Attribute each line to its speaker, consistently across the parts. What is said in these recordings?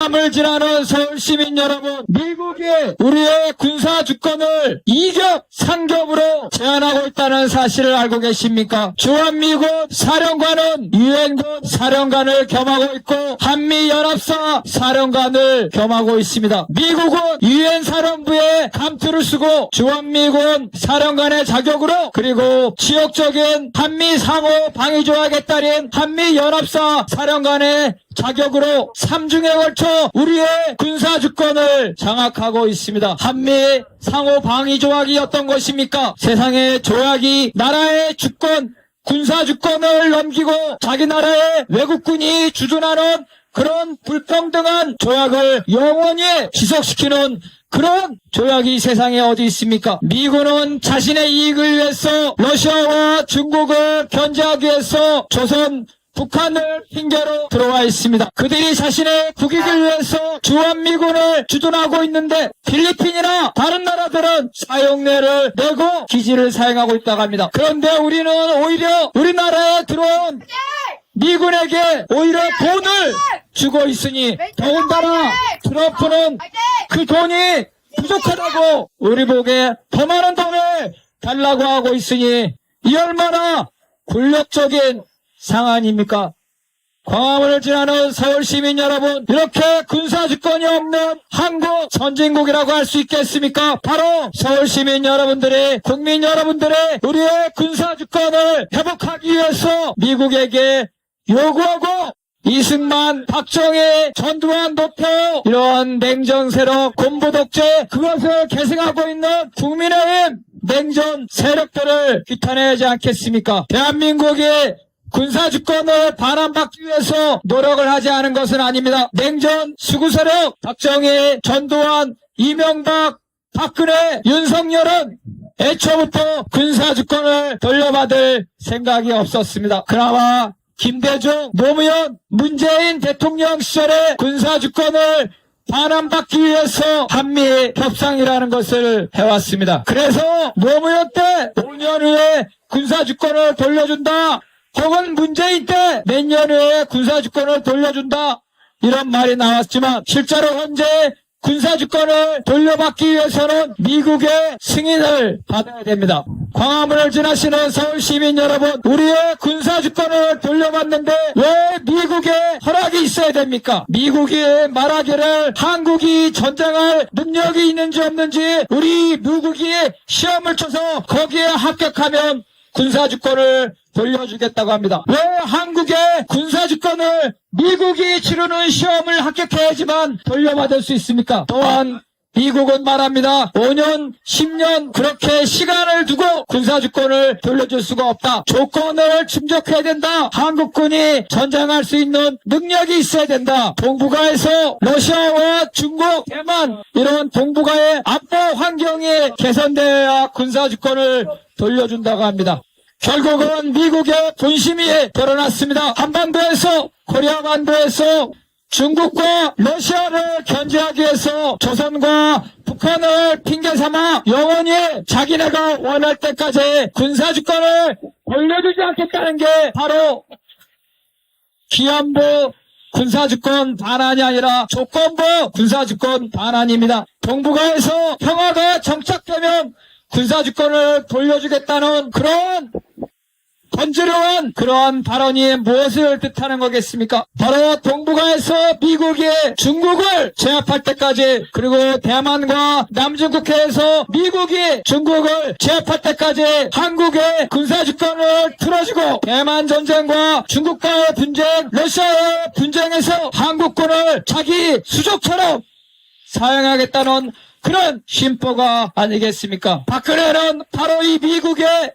Speaker 1: 광화문을 지나는 서울 시민 여러분, 미국이 우리의 군사 주권을 2겹, 3겹으로 제한하고 있다는 사실을 알고 계십니까? 주한미군 사령관은 유엔군 사령관을 겸하고 있고 한미연합사 사령관을 겸하고 있습니다. 미국은 유엔 사령부의 감투를 쓰고 주한미군 사령관의 자격으로, 그리고 지역적인 한미 상호 방위 조약에 따른 한미연합사 사령관의 자격으로 3중에 걸쳐 우리의 군사 주권을 장악하고 있습니다. 한미 상호 방위 조약이 어떤 것입니까? 세상의 조약이 나라의 주권, 군사 주권을 넘기고 자기 나라의 외국군이 주둔하는 그런 불평등한 조약을 영원히 지속시키는 그런 조약이 세상에 어디 있습니까? 미군은 자신의 이익을 위해서 러시아와 중국을 견제하기 위해서 조선, 북한을 핑계로 들어와 있습니다. 그들이 자신의 국익을 위해서 주한미군을 주둔하고 있는데 필리핀이나 다른 나라들은 사용료를 내고 기지를 사용하고 있다고 합니다. 그런데 우리는 오히려 우리나라에 들어온 미군에게 오히려 돈을 주고 있으니, 더군다나 트럼프는 그 돈이 부족하다고 우리 보게 더 많은 돈을 달라고 하고 있으니 이 얼마나 굴욕적인 상황입니까? 광화문을 지나는 서울 시민 여러분, 이렇게 군사주권이 없는 한국 선진국이라고 할 수 있겠습니까? 바로 서울 시민 여러분들이, 국민 여러분들의 우리의 군사주권을 회복하기 위해서 미국에게 요구하고 이승만, 박정희, 전두환, 노태우 이런 냉전 세력, 군부 독재, 그것을 계승하고 있는 국민의힘 냉전 세력들을 규탄해야지 않겠습니까? 대한민국이 군사주권을 반환받기 위해서 노력을 하지 않은 것은 아닙니다. 냉전 수구 세력, 박정희, 전두환, 이명박, 박근혜, 윤석열은 애초부터 군사주권을 돌려받을 생각이 없었습니다. 그나마 김대중, 노무현, 문재인 대통령 시절에 군사주권을 반환받기 위해서 한미협상이라는 것을 해왔습니다. 그래서 노무현 때 5년 후에 군사주권을 돌려준다, 혹은 문재인 때 몇 년 후에 군사주권을 돌려준다, 이런 말이 나왔지만 실제로 현재 군사주권을 돌려받기 위해서는 미국의 승인을 받아야 됩니다. 광화문을 지나시는 서울 시민 여러분, 우리의 군사주권을 돌려받는데 왜 미국의 허락이 있어야 됩니까? 미국이 말하기를 한국이 전쟁할 능력이 있는지 없는지 우리 미국이 시험을 쳐서 거기에 합격하면 군사주권을 돌려주겠다고 합니다. 왜 한국의 군사주권을 미국이 치르는 시험을 합격해야지만 돌려받을 수 있습니까? 또한 미국은 말합니다. 5년, 10년 그렇게 시간을 두고 군사주권을 돌려줄 수가 없다. 조건을 충족해야 된다. 한국군이 전쟁할 수 있는 능력이 있어야 된다. 동북아에서 러시아와 중국, 대만 이런 동북아의 안보 환경이 개선되어야 군사주권을 돌려준다고 합니다. 결국은 미국의 본심이 드러났습니다. 한반도에서, 코리아 반도에서 중국과 러시아를 견제하기 위해서 조선과 북한을 핑계삼아 영원히 자기네가 원할 때까지 군사주권을 돌려주지 않겠다는 게 바로 기안부 군사주권 반환이 아니라 조건부 군사주권 반환입니다. 동북아에서 평화가 정착되면 군사주권을 돌려주겠다는 그런 번지르한 그러한 발언이 무엇을 뜻하는 거겠습니까? 바로 동북아에서 미국이 중국을 제압할 때까지, 그리고 대만과 남중국해에서 미국이 중국을 제압할 때까지 한국의 군사주권을 틀어주고 대만 전쟁과 중국과의 분쟁, 러시아의 분쟁에서 한국군을 자기 수족처럼 사용하겠다는 그런 심보가 아니겠습니까? 박근혜는 바로 이 미국의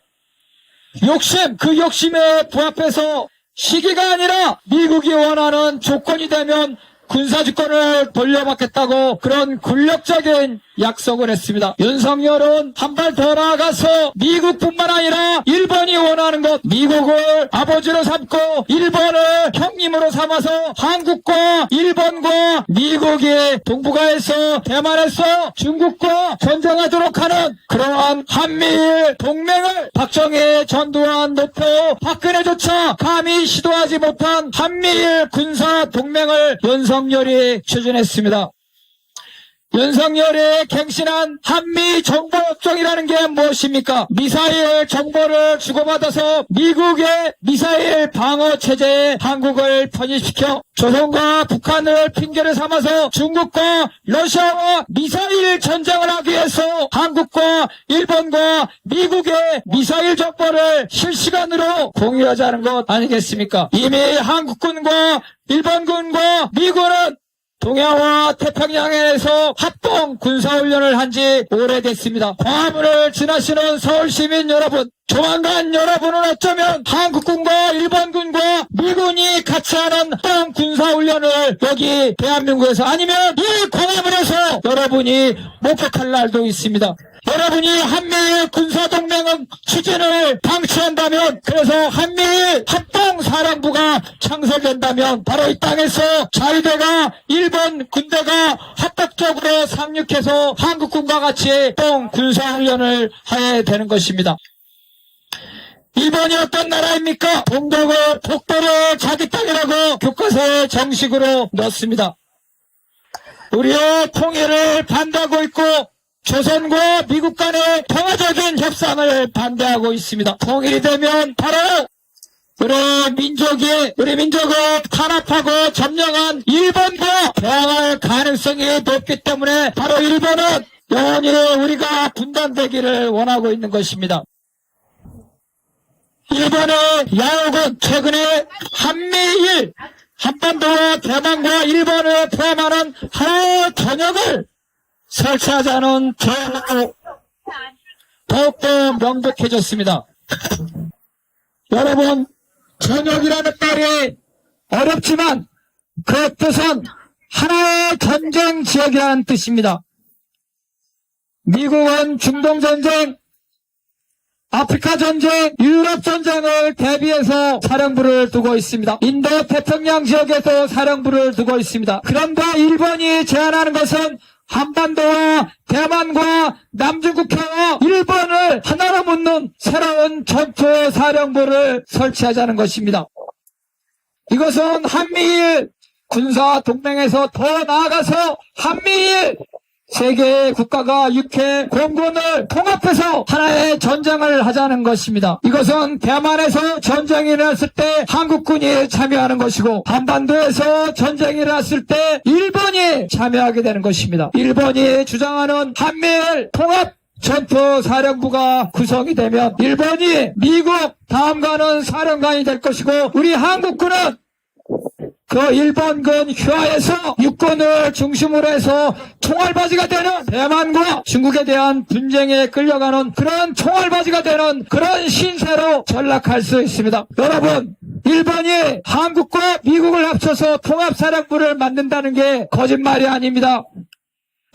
Speaker 1: 욕심, 그 욕심에 부합해서 시기가 아니라 미국이 원하는 조건이 되면 군사주권을 돌려받겠다고 그런 굴욕적인 약속을 했습니다. 윤석열은 한 발 더 나아가서 미국뿐만 아니라 일본이 원하는 것, 미국을 아버지로 삼고 일본을 형님으로 삼아서 한국과 일본과 미국이 동북아에서 대만에서 중국과 전쟁하도록 하는 그러한 한미일 동맹을 박정희, 전두환, 노포, 박근혜조차 감히 시도하지 못한 한미일 군사 동맹을 윤석열이 추진했습니다. 윤석열이 갱신한 한미정보협정이라는 게 무엇입니까? 미사일 정보를 주고받아서 미국의 미사일 방어체제에 한국을 편입시켜 조선과 북한을 핑계를 삼아서 중국과 러시아와 미사일 전쟁을 하기 위해서 한국과 일본과 미국의 미사일 정보를 실시간으로 공유하자는 것 아니겠습니까? 이미 한국군과 일본군과 미군은 동해와 태평양에서 합동 군사훈련을 한 지 오래됐습니다. 광화문을 지나시는 서울시민 여러분, 조만간 여러분은 어쩌면 한국군과 일본군과 미군이 같이 하는 합동 군사훈련을 여기 대한민국에서 아니면 이 광화문에서 여러분이 목격할 날도 있습니다. 여러분이 한미일 군사동맹 추진을 방치한다면, 그래서 한미일 합동사령부가 창설된다면 바로 이 땅에서 자위대가 일본 군대가 합법적으로 상륙해서 한국군과 같이 합동 군사훈련을 해야 되는 것입니다. 일본이 어떤 나라입니까? 동독을 독도를 자기 땅이라고 교과서에 정식으로 넣습니다. 우리의 통일을 반대하고 있고 조선과 미국 간의 평화적인 협상을 반대하고 있습니다. 통일이 되면 바로 우리 민족을 탄압하고 점령한 일본과 대항할 가능성이 높기 때문에 바로 일본은 영원히 우리가 분단되기를 원하고 있는 것입니다. 일본의 야오군 최근에 한미일 한반도와 대만과 일본을 포함하는 하나의 전역을 설치하자는 계획으로 더욱더 명백해졌습니다. 여러분, 전역이라는 말이 어렵지만 그 뜻은 하나의 전쟁 지역이라는 뜻입니다. 미국은 중동전쟁, 아프리카 전쟁, 유럽 전쟁을 대비해서 사령부를 두고 있습니다. 인도 태평양 지역에도 사령부를 두고 있습니다. 그런데 일본이 제안하는 것은 한반도와 대만과 남중국해와 일본을 하나로 묶는 새로운 전투 사령부를 설치하자는 것입니다. 이것은 한미일 군사 동맹에서 더 나아가서 한미일 세계의 국가가 육해 공군을 통합해서 하나의 전쟁을 하자는 것입니다. 이것은 대만에서 전쟁이 일어났을 때 한국군이 참여하는 것이고 한반도에서 전쟁이 일어났을 때 일본이 참여하게 되는 것입니다. 일본이 주장하는 한미일 통합 전투사령부가 구성이 되면 일본이 미국 다음가는 사령관이 될 것이고 우리 한국군은 그 일본군 휘하에서 육군을 중심으로 해서 총알바지가 되는 대만과 중국에 대한 분쟁에 끌려가는 그런 총알바지가 되는 그런 신세로 전락할 수 있습니다. 여러분, 일본이 한국과 미국을 합쳐서 통합사령부를 만든다는 게 거짓말이 아닙니다.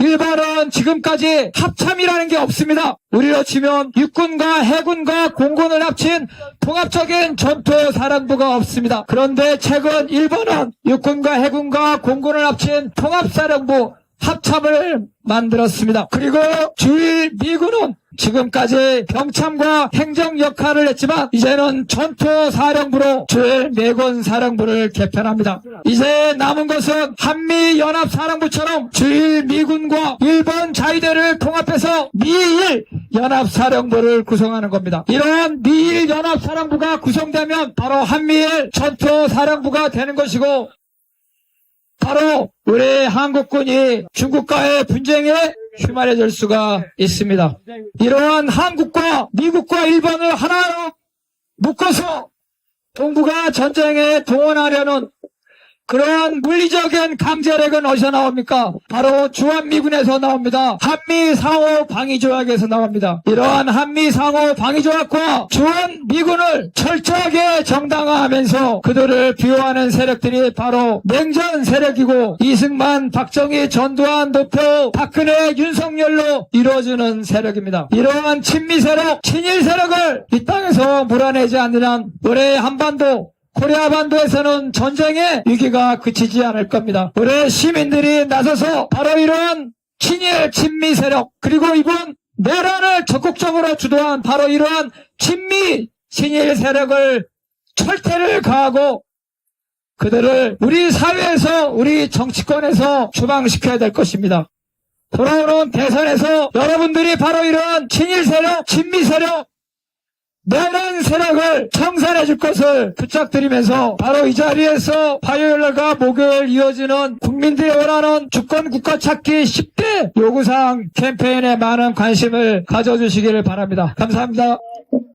Speaker 1: 일본은 지금까지 합참이라는 게 없습니다. 우리로 치면 육군과 해군과 공군을 합친 통합적인 전투사령부가 없습니다. 그런데 최근 일본은 육군과 해군과 공군을 합친 통합사령부 합참을 만들었습니다. 그리고 주일 미군은 지금까지 병참과 행정 역할을 했지만 이제는 전투사령부로 주일 미군 사령부를 개편합니다. 이제 남은 것은 한미연합사령부처럼 주일 미군과 일본 자위대를 통합해서 미일 연합사령부를 구성하는 겁니다. 이러한 미일 연합사령부가 구성되면 바로 한미일 전투사령부가 되는 것이고 바로 우리 한국군이 중국과의 분쟁에 휘말려질 수가 있습니다. 이러한 한국과 미국과 일본을 하나로 묶어서 동북아 전쟁에 동원하려는 그러한 물리적인 강제력은 어디서 나옵니까? 바로 주한미군에서 나옵니다. 한미 상호 방위조약에서 나옵니다. 이러한 한미 상호 방위조약과 주한미군을 철저하게 정당화하면서 그들을 비호하는 세력들이 바로 냉전 세력이고 이승만, 박정희, 전두환, 노표, 박근혜, 윤석열로 이루어지는 세력입니다. 이러한 친미 세력, 친일 세력을 이 땅에서 몰아내지 않는 한 올해 한반도 코리아 반도에서는 전쟁의 위기가 그치지 않을 겁니다. 우리 시민들이 나서서 바로 이러한 친일 친미 세력 그리고 이번 내란을 적극적으로 주도한 바로 이러한 친미 친일 세력을 철퇴를 가하고 그들을 우리 사회에서 우리 정치권에서 추방시켜야 될 것입니다. 돌아오는 대선에서 여러분들이 바로 이러한 친일 세력, 친미 세력 내란 세력을 청산해 줄 것을 부탁드리면서 바로 이 자리에서 화요일과 목요일 이어지는 국민들이 원하는 주권 국가 찾기 10대 요구사항 캠페인에 많은 관심을 가져주시기를 바랍니다. 감사합니다.